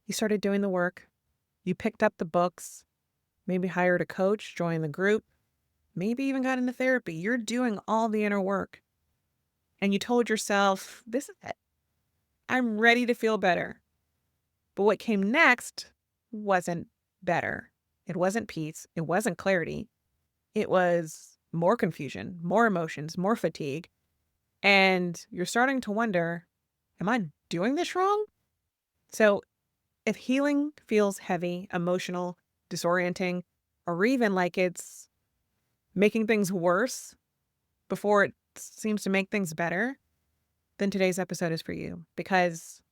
You started doing the work. You picked up the books, maybe hired a coach, joined the group, maybe even got into therapy. You're doing all the inner work. And you told yourself, this is it. I'm ready to feel better. But what came next wasn't better. It wasn't peace. It wasn't clarity. It was more confusion, more emotions, more fatigue. And you're starting to wonder, am I doing this wrong? So if healing feels heavy, emotional, disorienting, or even like it's making things worse before it seems to make things better, then today's episode is for you because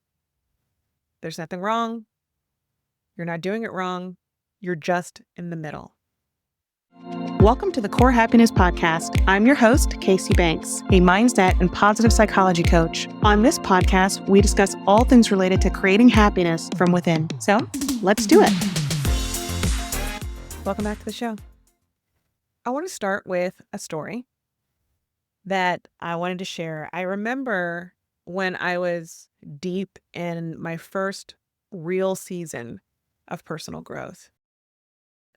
there's nothing wrong. You're not doing it wrong. You're just in the middle. Welcome to the Core Happiness Podcast. I'm your host, Casey Banks, a mindset and positive psychology coach. On this podcast, we discuss all things related to creating happiness from within. So let's do it. Welcome back to the show. I want to start with a story that I wanted to share. I remember when I was deep in my first real season of personal growth,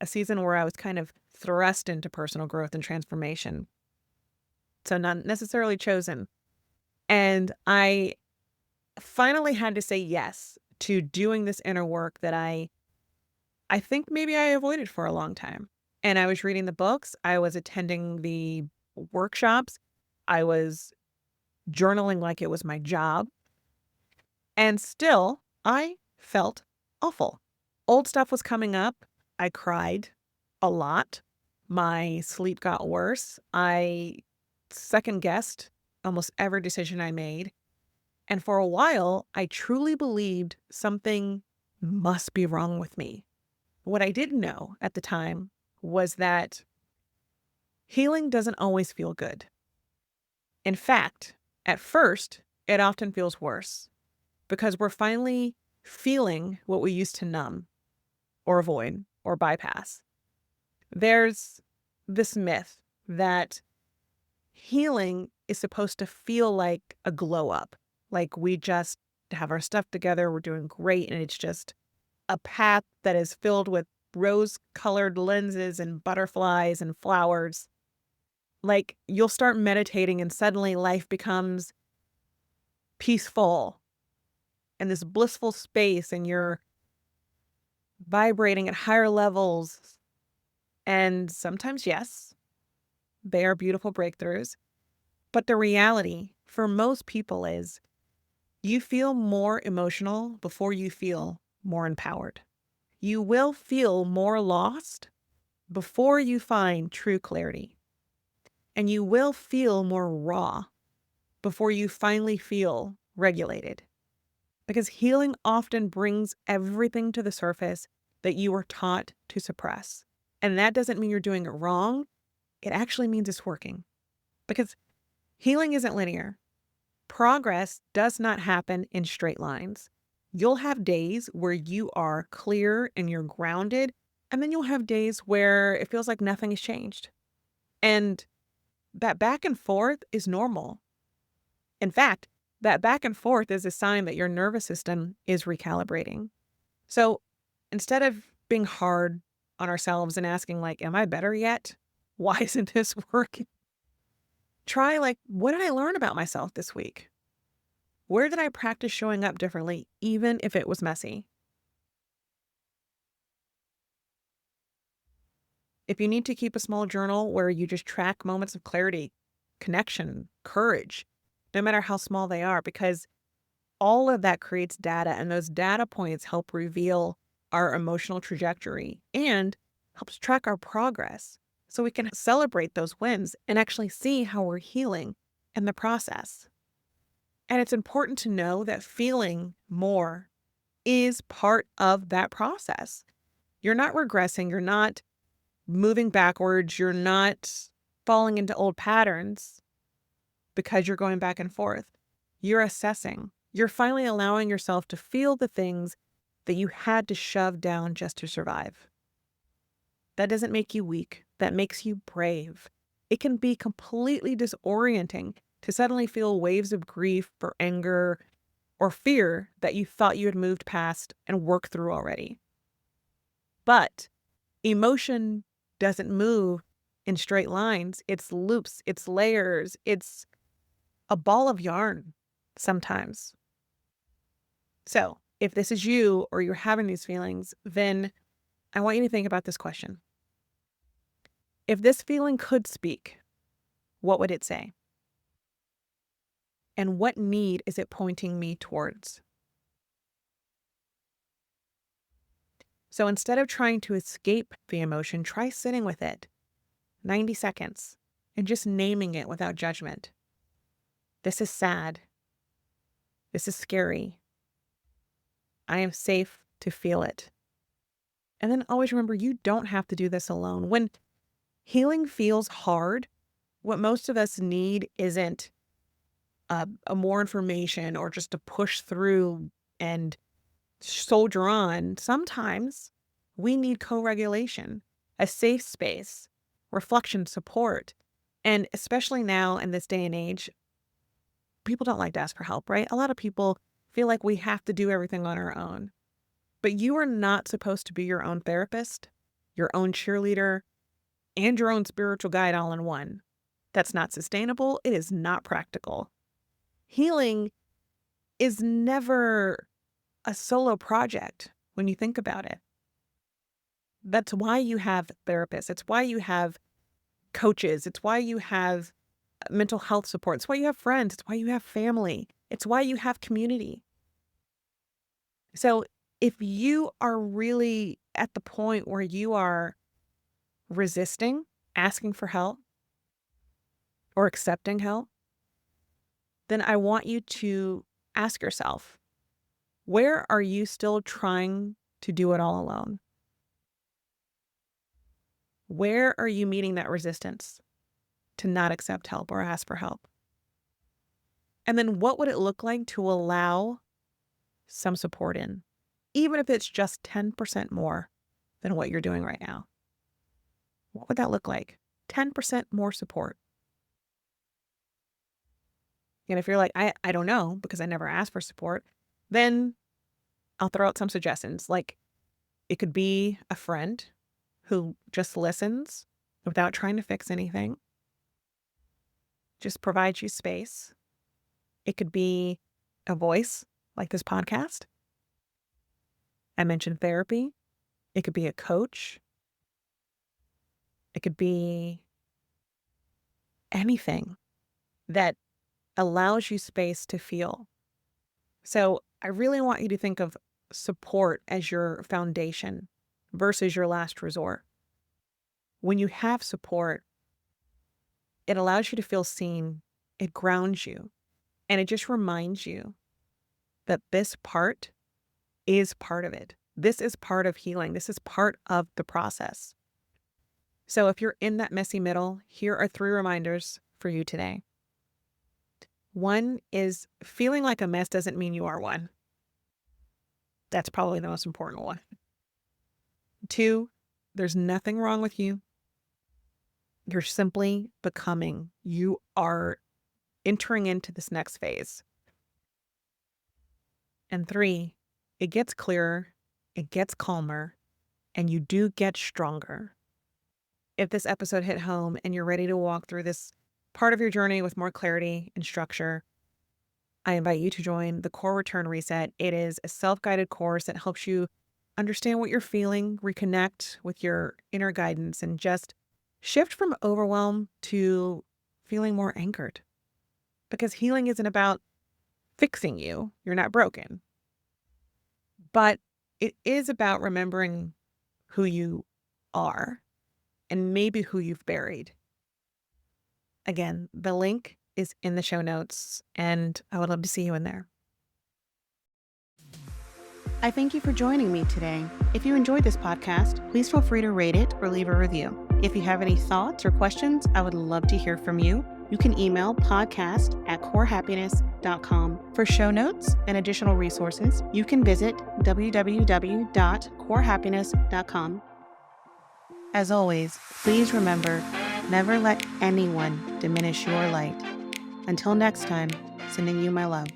a season where I was kind of thrust into personal growth and transformation. So not necessarily chosen. And I finally had to say yes to doing this inner work that I think maybe I avoided for a long time. And I was reading the books, I was attending the workshops, I was journaling like it was my job. And still, I felt awful. Old stuff was coming up. I cried a lot. My sleep got worse. I second guessed almost every decision I made. And for a while, I truly believed something must be wrong with me. What I didn't know at the time was that healing doesn't always feel good. In fact, at first, it often feels worse because we're finally feeling what we used to numb or avoid or bypass. There's this myth that healing is supposed to feel like a glow up, like we just have our stuff together, we're doing great, and it's just a path that is filled with rose-colored lenses and butterflies and flowers. Like you'll start meditating and suddenly life becomes peaceful and this blissful space and you're vibrating at higher levels. And sometimes, yes, they are beautiful breakthroughs. But the reality for most people is you feel more emotional before you feel more empowered. You will feel more lost before you find true clarity. And you will feel more raw before you finally feel regulated. Because healing often brings everything to the surface that you were taught to suppress. And that doesn't mean you're doing it wrong. It actually means it's working. Because healing isn't linear. Progress does not happen in straight lines. You'll have days where you are clear and you're grounded, and then you'll have days where it feels like nothing has changed. And that back and forth is normal. In fact, that back and forth is a sign that your nervous system is recalibrating. So instead of being hard on ourselves and asking like, am I better yet? Why isn't this working? Try like, what did I learn about myself this week? Where did I practice showing up differently, even if it was messy? If you need to keep a small journal where you just track moments of clarity, connection, courage, no matter how small they are, because all of that creates data, and those data points help reveal our emotional trajectory and helps track our progress so we can celebrate those wins and actually see how we're healing in the process. And it's important to know that feeling more is part of that process. You're not regressing, you're not moving backwards, you're not falling into old patterns because you're going back and forth. You're assessing. You're finally allowing yourself to feel the things that you had to shove down just to survive. That doesn't make you weak. That makes you brave. It can be completely disorienting to suddenly feel waves of grief or anger or fear that you thought you had moved past and worked through already. But emotion doesn't move in straight lines. It's loops, it's layers, it's a ball of yarn sometimes. So if this is you or you're having these feelings, then I want you to think about this question. If this feeling could speak, what would it say? And what need is it pointing me towards? So instead of trying to escape the emotion, try sitting with it 90 seconds and just naming it without judgment. This is sad. This is scary. I am safe to feel it. And then always remember, you don't have to do this alone. When healing feels hard, what most of us need isn't a more information or just to push through and soldier on. Sometimes we need co-regulation, a safe space, reflection support. And especially now in this day and age, people don't like to ask for help, right? A lot of people feel like we have to do everything on our own. But you are not supposed to be your own therapist, your own cheerleader, and your own spiritual guide all in one. That's not sustainable. It is not practical. Healing is never a solo project when you think about it. That's why you have therapists. It's why you have coaches. It's why you have mental health support. It's why you have friends. It's why you have family. It's why you have community. So if you are really at the point where you are resisting asking for help or accepting help, then I want you to ask yourself, where are you still trying to do it all alone? Where are you meeting that resistance to not accept help or ask for help? And then what would it look like to allow some support in, even if it's just 10% more than what you're doing right now? What would that look like? 10% more support. And if you're like, I don't know because I never asked for support, then I'll throw out some suggestions. Like it could be a friend who just listens without trying to fix anything, just provides you space. It could be a voice like this podcast. I mentioned therapy. It could be a coach. It could be anything that allows you space to feel. So I really want you to think of support as your foundation versus your last resort. When you have support, it allows you to feel seen. It grounds you. And it just reminds you that this part is part of it. This is part of healing. This is part of the process. So if you're in that messy middle, here are 3 reminders for you today. 1 is feeling like a mess doesn't mean you are one. That's probably the most important one. 2, there's nothing wrong with you. You're simply becoming. You are entering into this next phase. And 3, it gets clearer, it gets calmer, and you do get stronger. If this episode hit home and you're ready to walk through this part of your journey with more clarity and structure, I invite you to join the Core Return Reset. It is a self-guided course that helps you understand what you're feeling, reconnect with your inner guidance, and just shift from overwhelm to feeling more anchored. Because healing isn't about fixing you. You're not broken. But it is about remembering who you are and maybe who you've buried. Again, the link is in the show notes, and I would love to see you in there. I thank you for joining me today. If you enjoyed this podcast, please feel free to rate it or leave a review. If you have any thoughts or questions, I would love to hear from you. You can email podcast@corehappiness.com. For show notes and additional resources, you can visit www.corehappiness.com. As always, please remember, never let anyone diminish your light. Until next time, sending you my love.